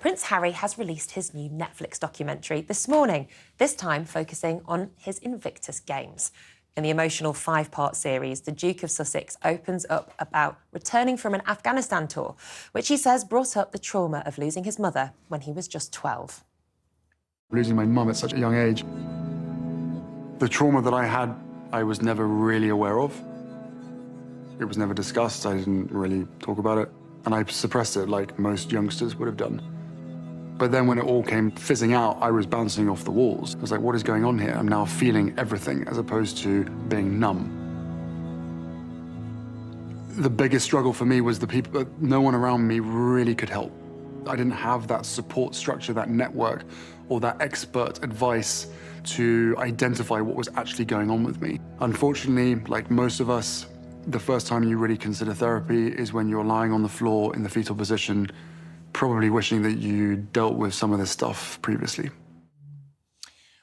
And Prince Harry has released his new Netflix documentary this morning, this time focusing on his Invictus Games. In the emotional 5-part series, the Duke of Sussex opens up about returning from an Afghanistan tour, which he says brought up the trauma of losing his mother when he was just 12. Losing my mum at such a young age, the trauma that I had, I was never really aware of. It was never discussed. I didn't really talk about it. And I suppressed it like most youngsters would have done. But then when it all came fizzing out, I was bouncing off the walls. I was like, what is going on here? I'm now feeling everything as opposed to being numb. The biggest struggle for me was the people, no one around me really could help. I didn't have that support structure, that network, or that expert advice to identify what was actually going on with me. Unfortunately, like most of us, the first time you really consider therapy is when you're lying on the floor in the fetal position, probably wishing that you dealt with some of this stuff previously.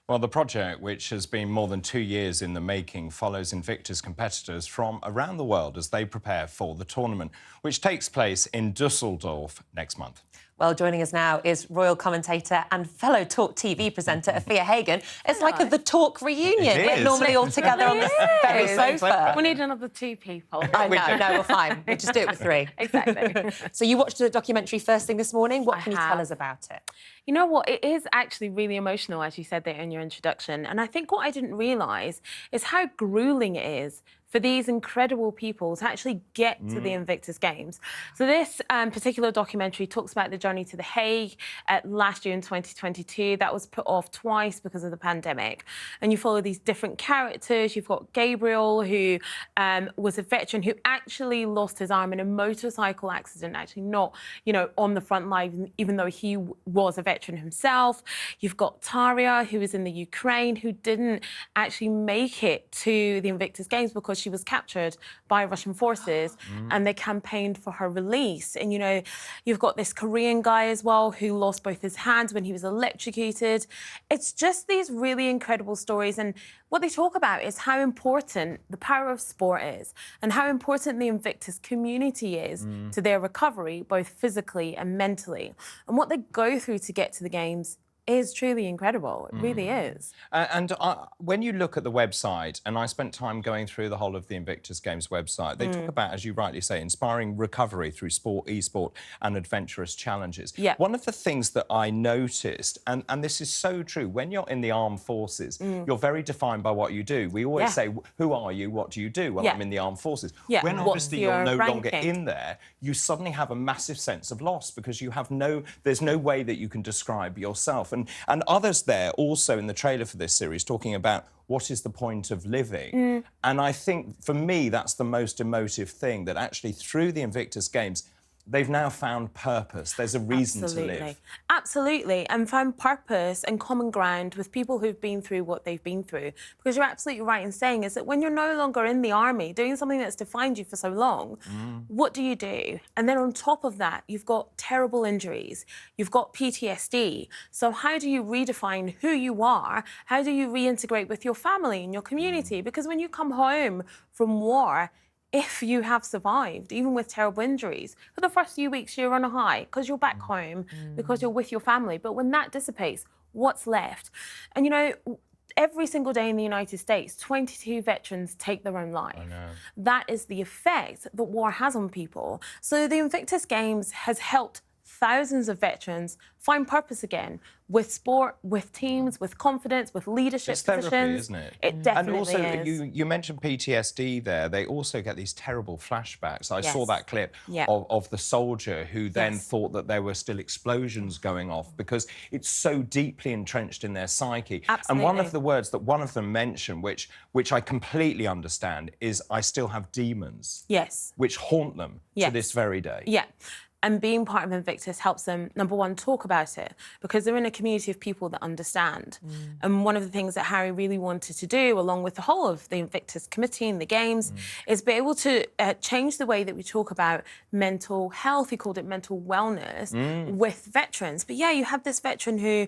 Well, the project, which has been more than 2 years in the making, follows Invictus competitors from around the world as they prepare for the tournament, which takes place in Dusseldorf next month. Well, joining us now is royal commentator and fellow talkTV presenter Afia Hagen. It's like the Talk reunion. We're normally all together on this very sofa. We need another 2 people. I know, no, we're fine. We'll just do it with 3. Exactly. So you watched the documentary first thing this morning. What can you tell us about it? You know what? It is actually really emotional, as you said there in your introduction. And I think what I didn't realise is how gruelling it is for these incredible people to actually get to the Invictus Games. So this particular documentary talks about the journey to The Hague last year in 2022. That was put off twice because of the pandemic. And you follow these different characters. You've got Gabriel, who was a veteran who actually lost his arm in a motorcycle accident, actually not, you know, on the front line, even though he was a veteran himself. You've got Taria, who is in the Ukraine, who didn't actually make it to the Invictus Games because she was captured by Russian forces and they campaigned for her release. And, you know, you've got this Korean guy as well who lost both his hands when he was electrocuted. It's just these really incredible stories. And what they talk about is how important the power of sport is and how important the Invictus community is to their recovery, both physically and mentally. And what they go through to get to the Games is truly incredible. It really is. And when you look at the website, and I spent time going through the whole of the Invictus Games website, they talk about, as you rightly say, inspiring recovery through sport, e-sport and adventurous challenges. Yeah. One of the things that I noticed, and this is so true, when you're in the armed forces, you're very defined by what you do. We always say, who are you, what do you do? Well, I'm in the armed forces. When obviously you're no longer in there, you suddenly have a massive sense of loss because you have there's no way that you can describe yourself. And others there also in the trailer for this series talking about what is the point of living. And I think, for me, that's the most emotive thing, that actually through the Invictus Games, they've now found purpose. There's a reason to live. Absolutely, and found purpose and common ground with people who've been through what they've been through. Because you're absolutely right in saying is that when you're no longer in the army, doing something that's defined you for so long, what do you do? And then on top of that, you've got terrible injuries, you've got PTSD. So how do you redefine who you are? How do you reintegrate with your family and your community? Because when you come home from war, if you have survived, even with terrible injuries, for the first few weeks you're on a high because you're back home, because you're with your family. But when that dissipates, what's left? And, you know, every single day in the United States, 22 veterans take their own life. That is the effect that war has on people. So the Invictus Games has helped thousands of veterans find purpose again with sport, with teams, with confidence, with leadership positions. It's therapy, isn't it? It definitely and also, is. you mentioned PTSD there. They also get these terrible flashbacks. I saw that clip of the soldier who then thought that there were still explosions going off because it's so deeply entrenched in their psyche. Absolutely. And one of the words that one of them mentioned, which I completely understand, is I still have demons. Yes. Which haunt them to this very day. Yeah. And being part of Invictus helps them, number one, talk about it, because they're in a community of people that understand. And one of the things that Harry really wanted to do, along with the whole of the Invictus Committee and the Games, is be able to change the way that we talk about mental health. He called it mental wellness with veterans. But yeah, you had this veteran who,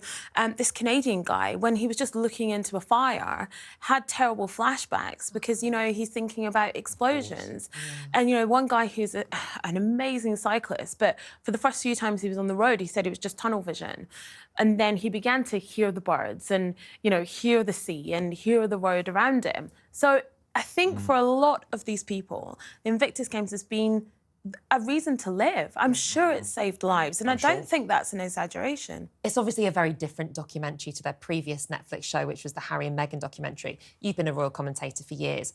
this Canadian guy, when he was just looking into a fire, had terrible flashbacks because, you know, he's thinking about explosions. And, you know, one guy who's an amazing cyclist, but that for the first few times he was on the road, he said it was just tunnel vision. And then he began to hear the birds and, you know, hear the sea and hear the road around him. So I think for a lot of these people, the Invictus Games has been a reason to live. I'm sure it saved lives, and I don't think that's an exaggeration. It's obviously a very different documentary to their previous Netflix show, which was the Harry and Meghan documentary. You've been a royal commentator for years.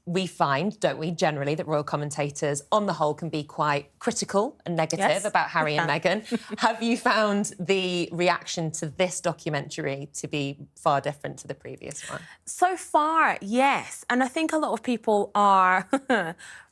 We find, don't we, generally, that royal commentators, on the whole, can be quite critical and negative about Harry and Meghan. Have you found the reaction to this documentary to be far different to the previous one? So far, yes. And I think a lot of people are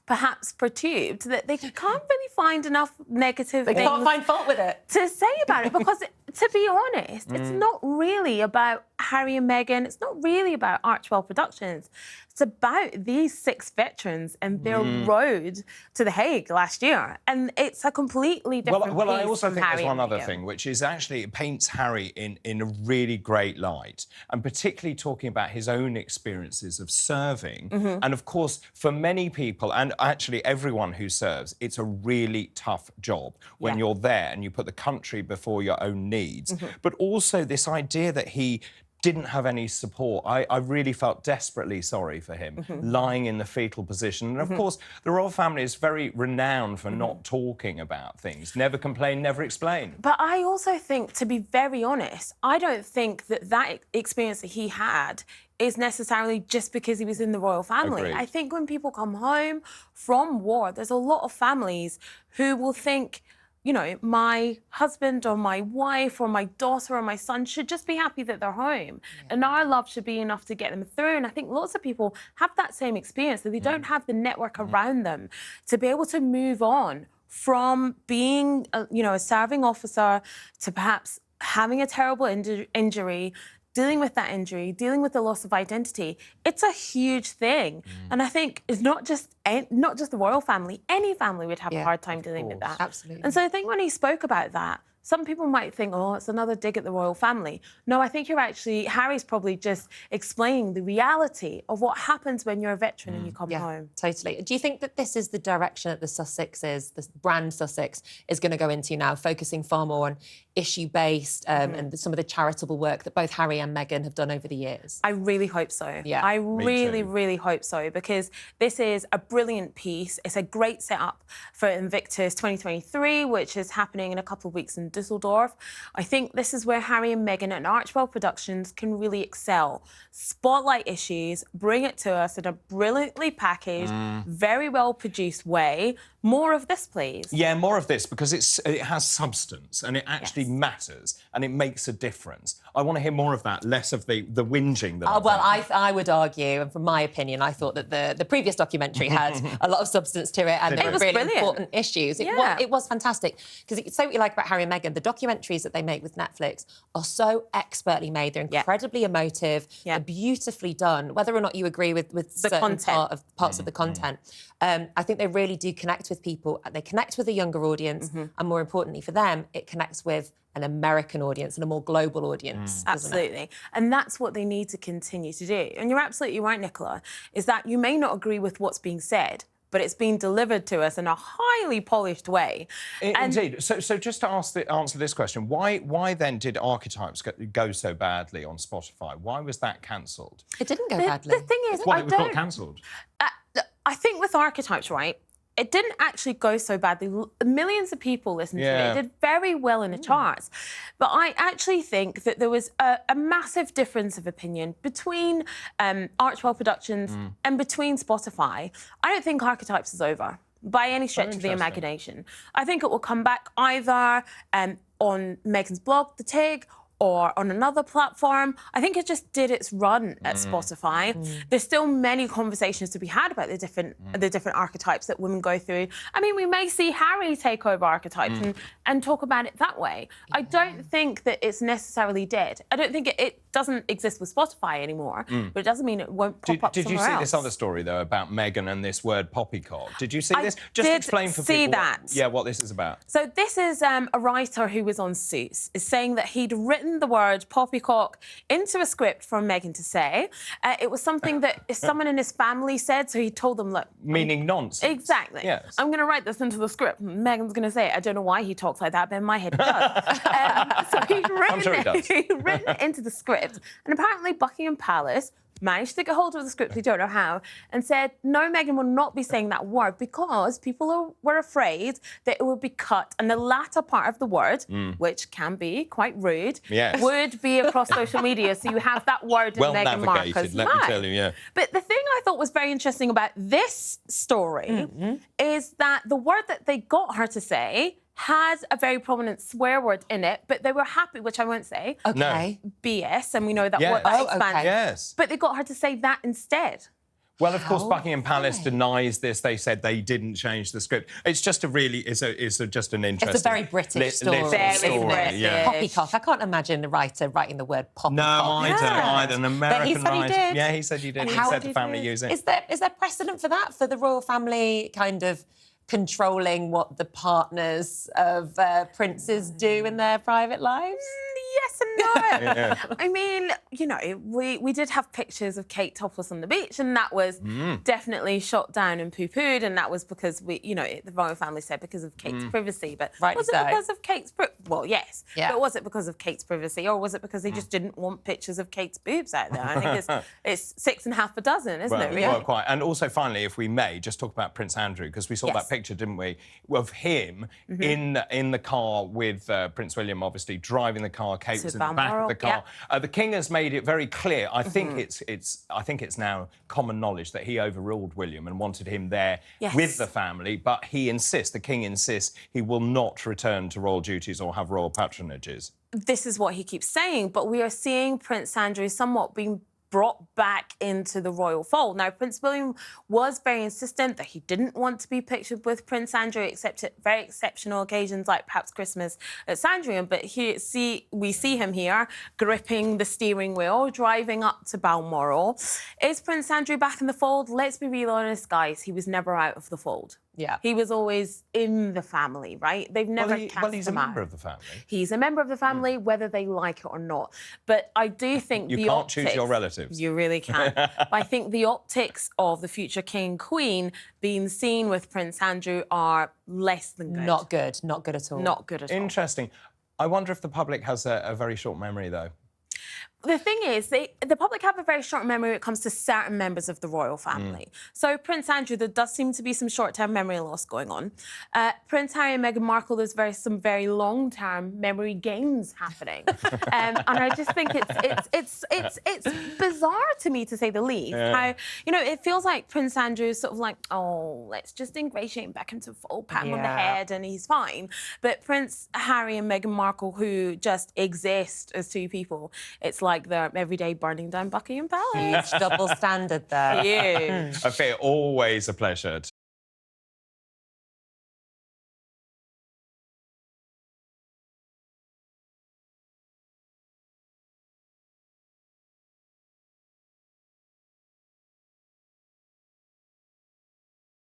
perhaps perturbed that they can't really find enough negative things. They can't find fault with it. To say about it, because to be honest, it's not really about Harry and Meghan. It's not really about Archwell Productions. It's about these 6 veterans and their road to The Hague last year. And it's a completely different Well, I piece also from think Harry there's one and other Meghan. thing, which is actually it paints Harry in a really great light, and particularly talking about his own experiences of serving. And, of course, for many people, and actually everyone who serves, it's a really tough job when you're there and you put the country before your own needs. But also this idea that he didn't have any support. I really felt desperately sorry for him, lying in the fetal position. And, of course, the royal family is very renowned for not talking about things, never complain, never explain. But I also think, to be very honest, I don't think that experience that he had is necessarily just because he was in the royal family. Agreed. I think when people come home from war, there's a lot of families who will think, you know, my husband or my wife or my daughter or my son should just be happy that they're home. And our love should be enough to get them through. And I think lots of people have that same experience, that they don't have the network around them to be able to move on from being, you know, a serving officer to perhaps having a terrible injury, dealing with that injury, dealing with the loss of identity. It's a huge thing. And I think it's not just the royal family, any family would have a hard time dealing with that. Absolutely. And so I think when he spoke about that, some people might think, oh, it's another dig at the royal family. No, I think Harry's probably just explaining the reality of what happens when you're a veteran and you come home. Totally. Do you think that this is the direction that the Sussexes, the brand Sussex, is going to go into now, focusing far more on issue-based and some of the charitable work that both Harry and Meghan have done over the years? I really hope so. Yeah, I really hope so, because this is a brilliant piece. It's a great setup for Invictus 2023, which is happening in a couple of weeks in Dusseldorf. I think this is where Harry and Meghan and Archwell Productions can really excel. Spotlight issues, bring it to us in a brilliantly packaged, very well-produced way. More of this, please. Yeah, more of this, because it has substance and it actually matters and it makes a difference. I want to hear more of that, less of the whinging that well, I would argue, and from my opinion, I thought that the previous documentary had a lot of substance to it and there were really important issues. It was fantastic, because it's so what you like about Harry and Meghan. The documentaries that they make with Netflix are so expertly made. They're incredibly emotive. They're beautifully done, whether or not you agree with certain parts of the content. I think they really do connect with people. They connect with a younger audience, and more importantly for them, it connects with an American audience and a more global audience. Absolutely. And that's what they need to continue to do. And you're absolutely right, Nicola, is that you may not agree with what's being said, but it's being delivered to us in a highly polished way. Indeed. So just to answer this question, why then did Archetypes go so badly on Spotify? Why was that cancelled? It didn't go badly. The thing is, Well, it got cancelled. I think with Archetypes, right, it didn't actually go so badly. Millions of people listened to it. It did very well in the charts. But I actually think that there was a massive difference of opinion between Archwell Productions and between Spotify. I don't think Archetypes is over by any stretch of the imagination. I think it will come back either on Meghan's blog, The Tig, or on another platform. I think it just did its run at Spotify. There's still many conversations to be had about the different archetypes that women go through. I mean, we may see Harry take over Archetypes and talk about it that way. I don't think that it's necessarily dead. I don't think it doesn't exist with Spotify anymore, but it doesn't mean it won't pop up Did you somewhere see else. this other story, though, about Meghan and this word poppycock? Did you see this? Just did explain for see people that. what this is about. So this is a writer who was on Suits, is saying that he'd written written the word poppycock into a script for Meghan to say. It was something that someone in his family said, so he told them, look... Meaning nonsense. Exactly. Yes. I'm going to write this into the script. Meghan's going to say it. I don't know why he talks like that, but in my head he does. So he'd written it into the script, and apparently Buckingham Palace managed to get hold of the script, we don't know how, and said, no, Meghan will not be saying that word because people were afraid that it would be cut, and the latter part of the word, which can be quite rude, would be across social media, so you have that word in Meghan Markle's let me tell you, yeah. But the thing I thought was very interesting about this story is that the word that they got her to say has a very prominent swear word in it, but they were happy, which I won't say. Okay. No. BS, and we know that word expands. Okay. Yes. But they got her to say that instead. Well, of course, Buckingham Palace denies this. They said they didn't change the script. It's just a really, just an interesting... It's a very British story. Very British. Yeah. Poppycock. I can't imagine a writer writing the word poppycock. No, I don't either. An American But he said he did. Yeah, he said he did. And he said the family use it. Is there precedent for that, for the royal family kind of controlling what the partners of princes do in their private lives? Yes and no. I mean, you know, we did have pictures of Kate topless on the beach, and that was definitely shot down and poo-pooed, and that was because the royal family said because of Kate's privacy. But was it because of Kate's well, yes. Yeah. But was it because of Kate's privacy, or was it because they just didn't want pictures of Kate's boobs out there? I think it's 6.5 a dozen, isn't it? Really? Well, quite. And also, finally, if we may, just talk about Prince Andrew, because we saw that picture, didn't we, of him in the car with Prince William, obviously driving the car. Kate was in the back of the car. The King has made it very clear. I think it's now common knowledge that he overruled William and wanted him there with the family. But the King insists, he will not return to royal duties or have royal patronages. This is what he keeps saying, but we are seeing Prince Andrew somewhat being brought back into the royal fold. Now, Prince William was very insistent that he didn't want to be pictured with Prince Andrew, except at very exceptional occasions, like perhaps Christmas at Sandringham. But we see him here, gripping the steering wheel, driving up to Balmoral. Is Prince Andrew back in the fold? Let's be real honest, guys. He was never out of the fold. Yeah. He was always in the family, right? They've never cast him out. Well, he's a member of the family. He's a member of the family, whether they like it or not. But I do think you can't choose your relatives. You really can. But I think the optics of the future king and queen being seen with Prince Andrew are less than good. Not good. Not good at all. Not good at all. Interesting. I wonder if the public has a very short memory, though. The thing is, the public have a very short memory when it comes to certain members of the royal family. So Prince Andrew, there does seem to be some short-term memory loss going on. Prince Harry and Meghan Markle, there's some very long-term memory gains happening. And I just think it's bizarre to me, to say the least, how, you know, it feels like Prince Andrew is sort of like, oh, let's just ingratiate him back into the fold, pat him on the head, and he's fine. But Prince Harry and Meghan Markle, who just exist as two people, it's like they're every day burning down Buckingham Palace. Huge double standard there. Huge. I feel always a pleasure